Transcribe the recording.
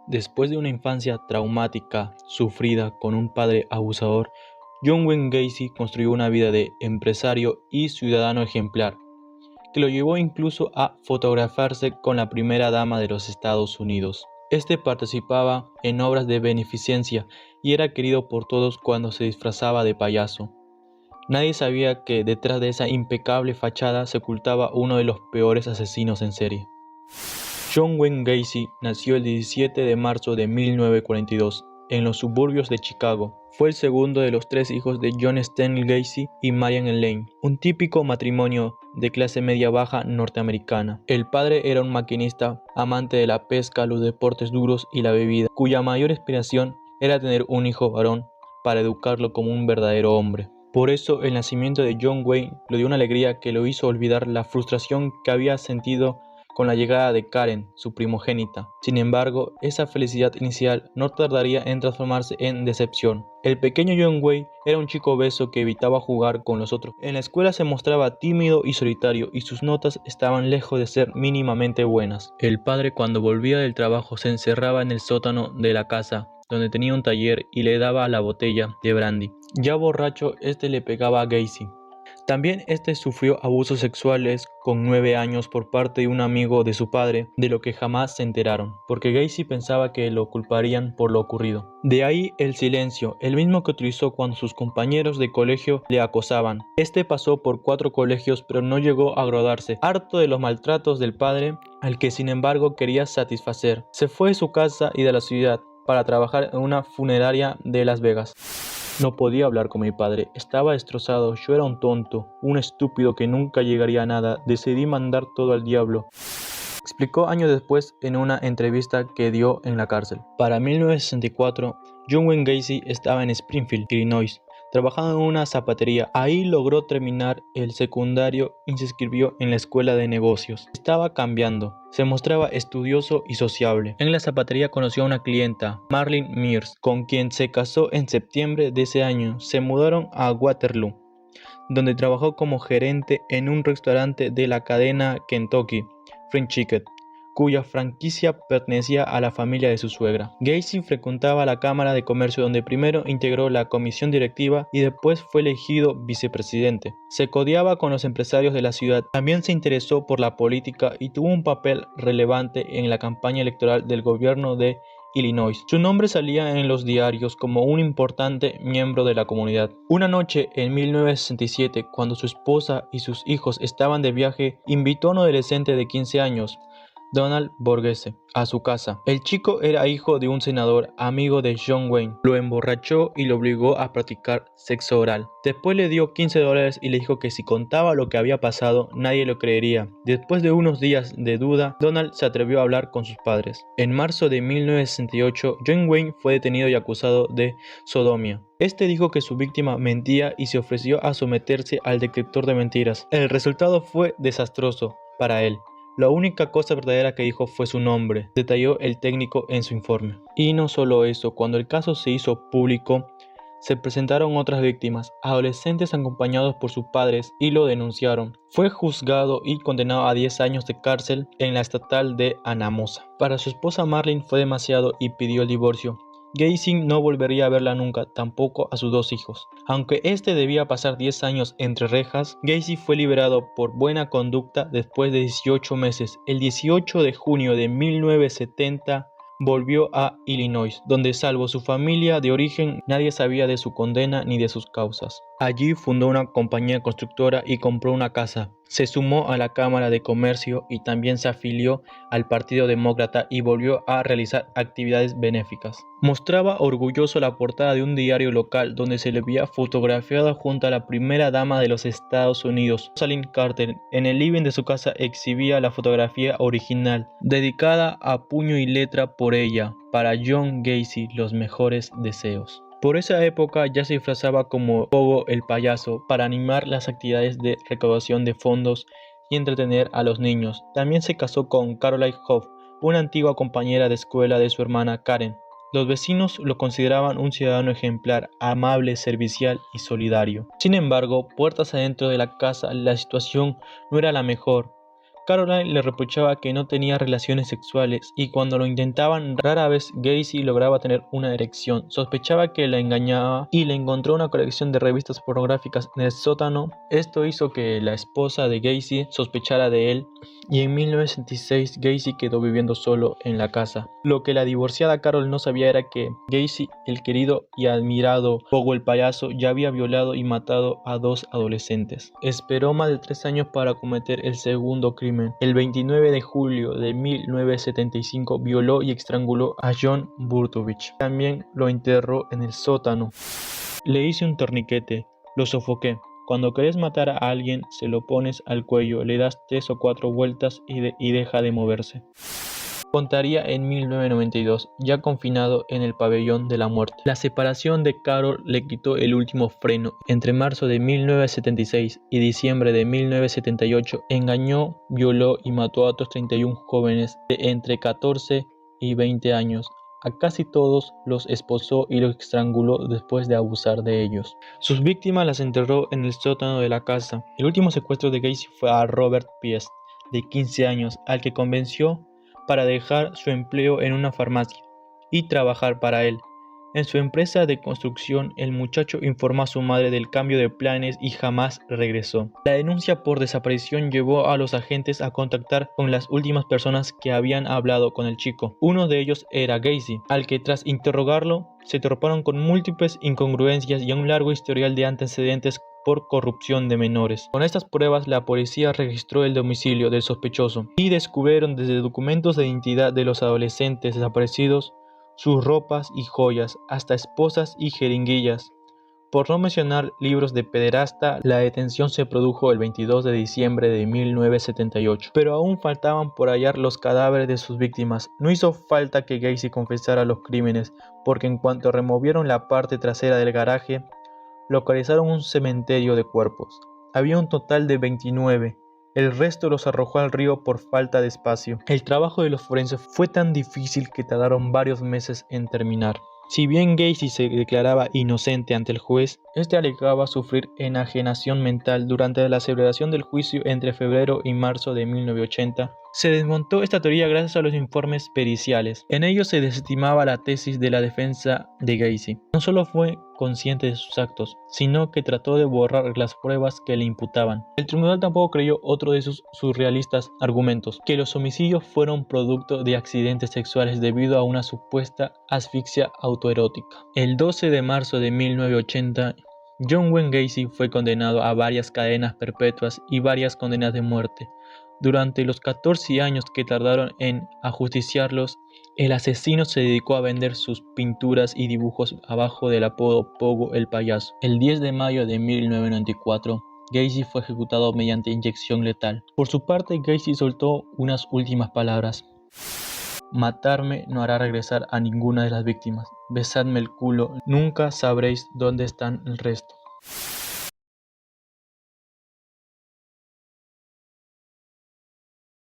Después de una infancia traumática sufrida con un padre abusador, John Wayne Gacy construyó una vida de empresario y ciudadano ejemplar, que lo llevó incluso a fotografarse con la primera dama de los Estados Unidos. Este participaba en obras de beneficencia y era querido por todos cuando se disfrazaba de payaso. Nadie sabía que detrás de esa impecable fachada se ocultaba uno de los peores asesinos en serie. John Wayne Gacy nació el 17 de marzo de 1942 en los suburbios de Chicago. Fue el segundo de los tres hijos de John Stanley Gacy y Marian Elaine, un típico matrimonio de clase media-baja norteamericana. El padre era un maquinista, amante de la pesca, los deportes duros y la bebida, cuya mayor aspiración era tener un hijo varón para educarlo como un verdadero hombre. Por eso el nacimiento de John Wayne le dio una alegría que lo hizo olvidar la frustración que había sentido con la llegada de Karen, su primogénita. Sin embargo, esa felicidad inicial no tardaría en transformarse en decepción. El pequeño John Wayne era un chico obeso que evitaba jugar con los otros. En la escuela se mostraba tímido y solitario y sus notas estaban lejos de ser mínimamente buenas. El padre, cuando volvía del trabajo, se encerraba en el sótano de la casa, donde tenía un taller, y le daba la botella de brandy. Ya borracho, este le pegaba a Gacy. También este sufrió abusos sexuales con 9 años por parte de un amigo de su padre, de lo que jamás se enteraron, porque Gacy pensaba que lo culparían por lo ocurrido. De ahí el silencio, el mismo que utilizó cuando sus compañeros de colegio le acosaban. Este pasó por 4 colegios pero no llegó a graduarse, harto de los maltratos del padre, al que sin embargo quería satisfacer. Se fue de su casa y de la ciudad para trabajar en una funeraria de Las Vegas. No podía hablar con mi padre, estaba destrozado, yo era un tonto, un estúpido que nunca llegaría a nada, decidí mandar todo al diablo, explicó años después en una entrevista que dio en la cárcel. Para 1964, John Wayne Gacy estaba en Springfield, Illinois, trabajando en una zapatería. Ahí logró terminar el secundario y se inscribió en la escuela de negocios. Estaba cambiando, se mostraba estudioso y sociable. En la zapatería conoció a una clienta, Marlene Mears, con quien se casó en septiembre de ese año. Se mudaron a Waterloo, donde trabajó como gerente en un restaurante de la cadena Kentucky Fried Chicken, cuya franquicia pertenecía a la familia de su suegra. Gacy frecuentaba la Cámara de Comercio, donde primero integró la comisión directiva y después fue elegido vicepresidente. Se codeaba con los empresarios de la ciudad. También se interesó por la política y tuvo un papel relevante en la campaña electoral del gobierno de Illinois. Su nombre salía en los diarios como un importante miembro de la comunidad. Una noche en 1967, cuando su esposa y sus hijos estaban de viaje, invitó a un adolescente de 15 años, Donald Borghese, a su casa. El chico era hijo de un senador, amigo de John Wayne. Lo emborrachó y lo obligó a practicar sexo oral. Después le dio $15 y le dijo que si contaba lo que había pasado, nadie lo creería. Después de unos días de duda, Donald se atrevió a hablar con sus padres. En marzo de 1968, John Wayne fue detenido y acusado de sodomía. Este dijo que su víctima mentía y se ofreció a someterse al detector de mentiras. El resultado fue desastroso para él. La única cosa verdadera que dijo fue su nombre, detalló el técnico en su informe. Y no solo eso, cuando el caso se hizo público, se presentaron otras víctimas, adolescentes acompañados por sus padres, y lo denunciaron. Fue juzgado y condenado a 10 años de cárcel en la estatal de Anamosa. Para su esposa Marlene fue demasiado y pidió el divorcio. Gacy no volvería a verla nunca, tampoco a sus 2 hijos. Aunque este debía pasar 10 años entre rejas, Gacy fue liberado por buena conducta después de 18 meses. El 18 de junio de 1970 volvió a Illinois, donde salvo su familia de origen, nadie sabía de su condena ni de sus causas. Allí fundó una compañía constructora y compró una casa. Se sumó a la Cámara de Comercio y también se afilió al Partido Demócrata y volvió a realizar actividades benéficas. Mostraba orgulloso la portada de un diario local donde se le veía fotografiada junto a la primera dama de los Estados Unidos, Rosalind Carter. En el living de su casa exhibía la fotografía original, dedicada a puño y letra por ella, para John Gacy, los mejores deseos. Por esa época ya se disfrazaba como Pogo el payaso para animar las actividades de recaudación de fondos y entretener a los niños. También se casó con Caroline Hoff, una antigua compañera de escuela de su hermana Karen. Los vecinos lo consideraban un ciudadano ejemplar, amable, servicial y solidario. Sin embargo, puertas adentro de la casa, la situación no era la mejor. Caroline le reprochaba que no tenía relaciones sexuales y cuando lo intentaban rara vez Gacy lograba tener una erección. Sospechaba que la engañaba y le encontró una colección de revistas pornográficas en el sótano. Esto hizo que la esposa de Gacy sospechara de él y en 1966 Gacy quedó viviendo solo en la casa. Lo que la divorciada Carol no sabía era que Gacy, el querido y admirado Pogo el payaso, ya había violado y matado a 2 adolescentes. Esperó más de 3 años para cometer el segundo crimen. El 29 de julio de 1975 violó y estranguló a John Burtovich. También lo enterró en el sótano. Le hice un torniquete, lo sofoqué. Cuando querés matar a alguien, se lo pones al cuello, le das 3 o 4 vueltas y deja de moverse. Contaría en 1992, ya confinado en el pabellón de la muerte. La separación de Carol le quitó el último freno. Entre marzo de 1976 y diciembre de 1978, engañó, violó y mató a otros 31 jóvenes de entre 14 y 20 años. A casi todos los esposó y los estranguló después de abusar de ellos. Sus víctimas las enterró en el sótano de la casa. El último secuestro de Gacy fue a Robert Piest, de 15 años, al que convenció para dejar su empleo en una farmacia y trabajar para él. En su empresa de construcción, el muchacho informó a su madre del cambio de planes y jamás regresó. La denuncia por desaparición llevó a los agentes a contactar con las últimas personas que habían hablado con el chico. Uno de ellos era Gacy, al que tras interrogarlo se toparon con múltiples incongruencias y un largo historial de antecedentes por corrupción de menores. Con estas pruebas, la policía registró el domicilio del sospechoso y descubrieron desde documentos de identidad de los adolescentes desaparecidos, sus ropas y joyas, hasta esposas y jeringuillas. Por no mencionar libros de pederasta, la detención se produjo el 22 de diciembre de 1978. Pero aún faltaban por hallar los cadáveres de sus víctimas. No hizo falta que Gacy confesara los crímenes, porque en cuanto removieron la parte trasera del garaje, localizaron un cementerio de cuerpos. Había un total de 29. El resto los arrojó al río por falta de espacio. El trabajo de los forenses fue tan difícil que tardaron varios meses en terminar. Si bien Gacy se declaraba inocente ante el juez, este alegaba sufrir enajenación mental durante la celebración del juicio entre febrero y marzo de 1980. Se desmontó esta teoría gracias a los informes periciales. En ellos se desestimaba la tesis de la defensa de Gacy. No solo fue consciente de sus actos, sino que trató de borrar las pruebas que le imputaban. El tribunal tampoco creyó otro de sus surrealistas argumentos, que los homicidios fueron producto de accidentes sexuales debido a una supuesta asfixia autoerótica. El 12 de marzo de 1980, John Wayne Gacy fue condenado a varias cadenas perpetuas y varias condenas de muerte. Durante los 14 años que tardaron en ajusticiarlos, el asesino se dedicó a vender sus pinturas y dibujos abajo del apodo Pogo el payaso. El 10 de mayo de 1994, Gacy fue ejecutado mediante inyección letal. Por su parte, Gacy soltó unas últimas palabras. Matarme no hará regresar a ninguna de las víctimas. Besadme el culo, nunca sabréis dónde están el resto.